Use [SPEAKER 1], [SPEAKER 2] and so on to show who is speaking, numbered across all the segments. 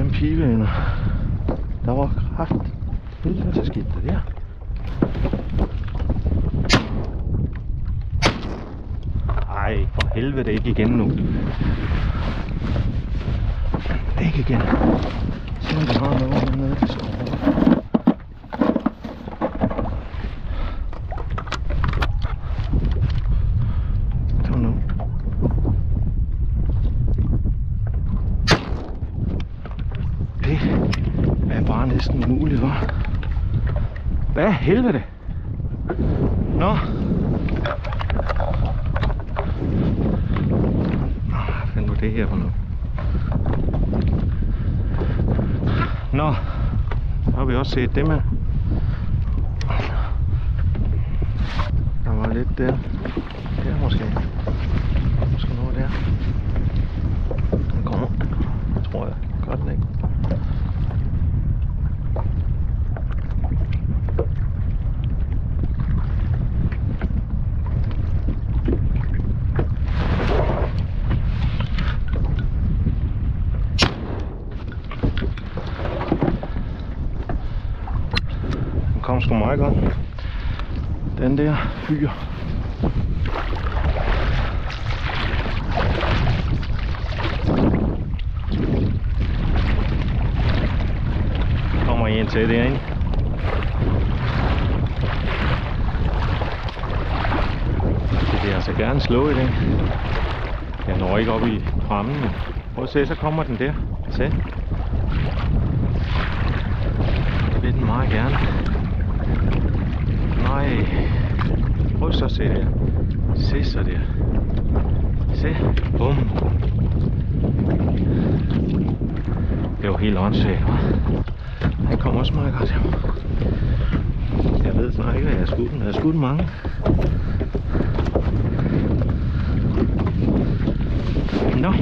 [SPEAKER 1] den pibeender. Der var kraft. Hvad så skete der der? Ej, for helvede ikke igen nu. Ikke igen. Se om det har noget hernede, det står over. Kom nu. Det er bare næsten umuligt, hva'? Hvad helvede? Nå. Hvad nu det her for noget? Nå, så har vi også set det med. Der var lidt der. Der måske. Måske noget der. Den kommer. Det tror jeg. Godt den ikke. Kom sgu meget godt. Den der fyr. Kommer en til det, ikke? Det vil jeg altså gerne slå i det. Jeg når ikke op i fremmen, men prøv at se, så kommer den der. Se. Det vil den meget gerne. Nej. Prøv så at se der. Se så der. Se. Bum. Det er jo helt åndssvagt, hva'? Han kommer også meget godt. Jeg ved snart ikke, hvad jeg har skudt. Jeg har skudt mange. Nå.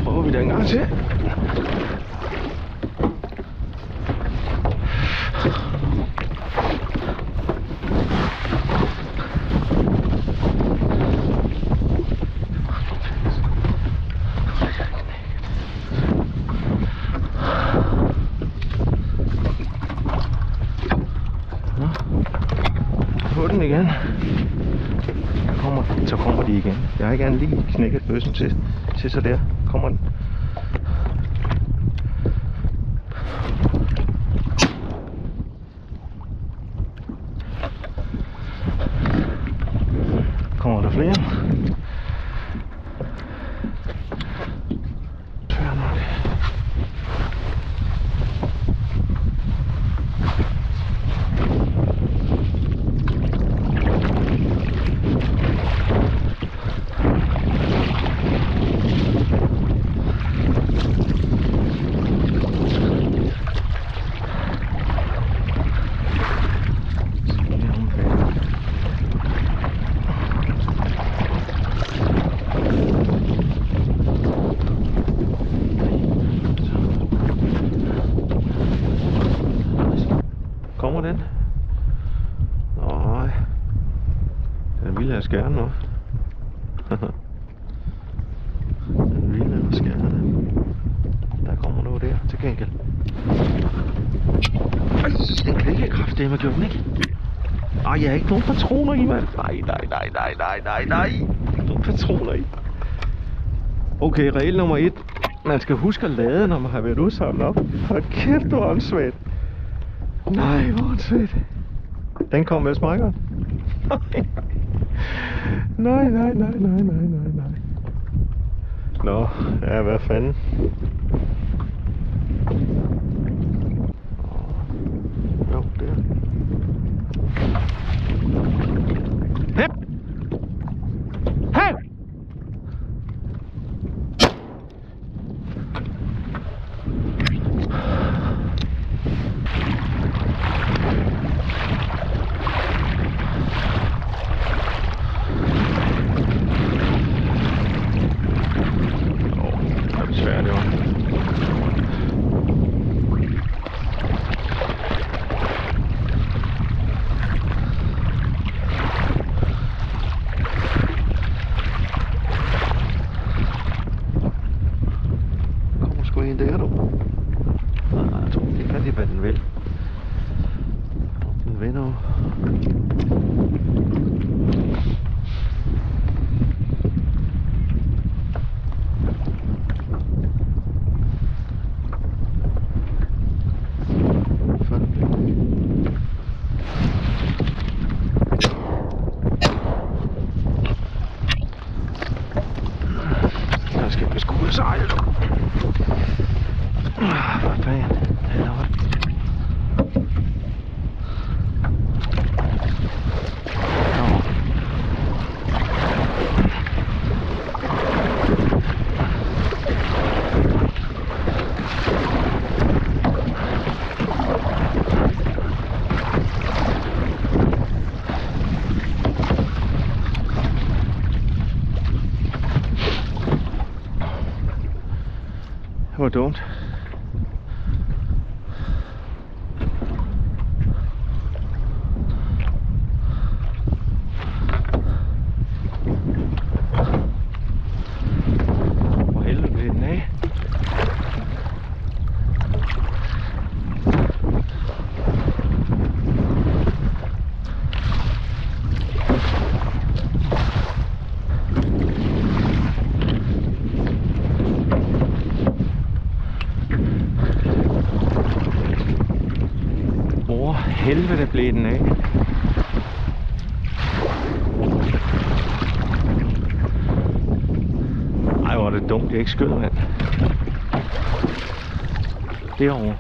[SPEAKER 1] Prøver vi da en gang til. Den igen. Så kommer de igen. Jeg har ikke engang lige knækket bøssen til så der. Kommer den. Kommer der flere? Kommer den? Nej. Den vil jeg gerne nu. Den vil jeg også gerne. Der kommer noget der til gengæld. Ej, den klikkekraft, det er med gjort, ikke? Ej, jeg har ikke nogen patroner i, mand. Nej. Nogen patroner i. Okay, regel nummer 1. Man skal huske at lade, når man har været udsamlet op. Hold kæft, du er åndssvagt. Nej, hvor åndssvagt. Den kom med smækker. Nej. Nå, ja, hvad fanden. Jo, der. Hep! Hep! en der, du. Nej, jeg tror ikke rigtig, hvad den vil. Den vil nu. Der skal beskue sejlet. Hvad fanden? Det var dumt. Hvor helvede blev den af? Helvede blev den af. Ej, hvor er det dumt, jeg ikke skød, mand. Derovre.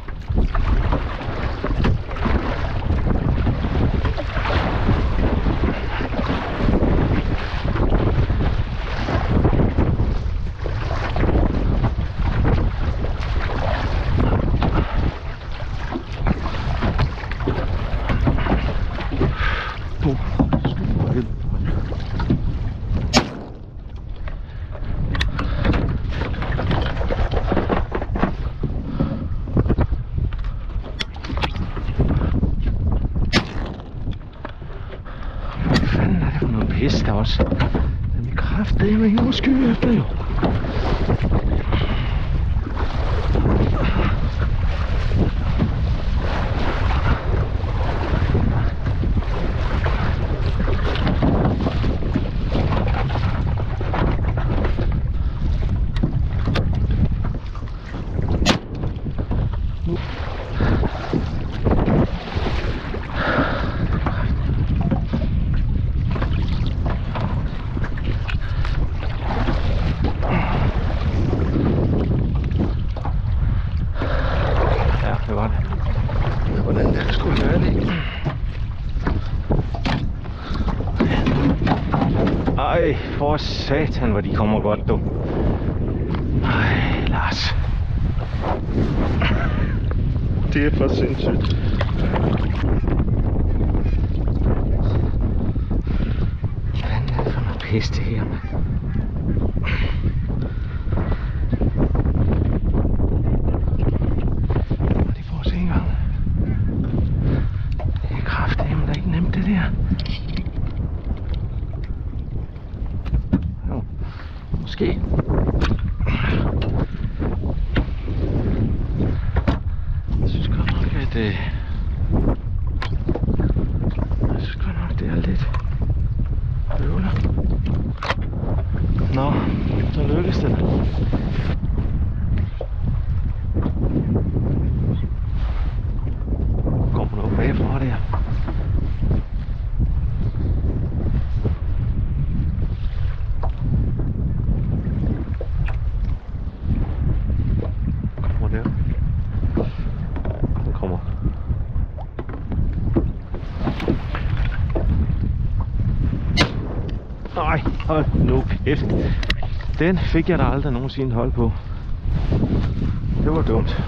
[SPEAKER 1] Pis der også. Den er kraftedeme ikke noget sky efter jo. Hvordan der skulle gøre det? Ej, for satan, hvor de kommer godt, du. Ej, Lars. Det er for sindssygt. Hvad er det for noget pis det her, mand? Måske. Jeg synes godt nok, at det er lidt bøvler. Nå, så lykkes det. Kommer noget bagfra der. Nej, hold nu kæft. Den fik jeg da aldrig nogensinde hold på. Det var dumt.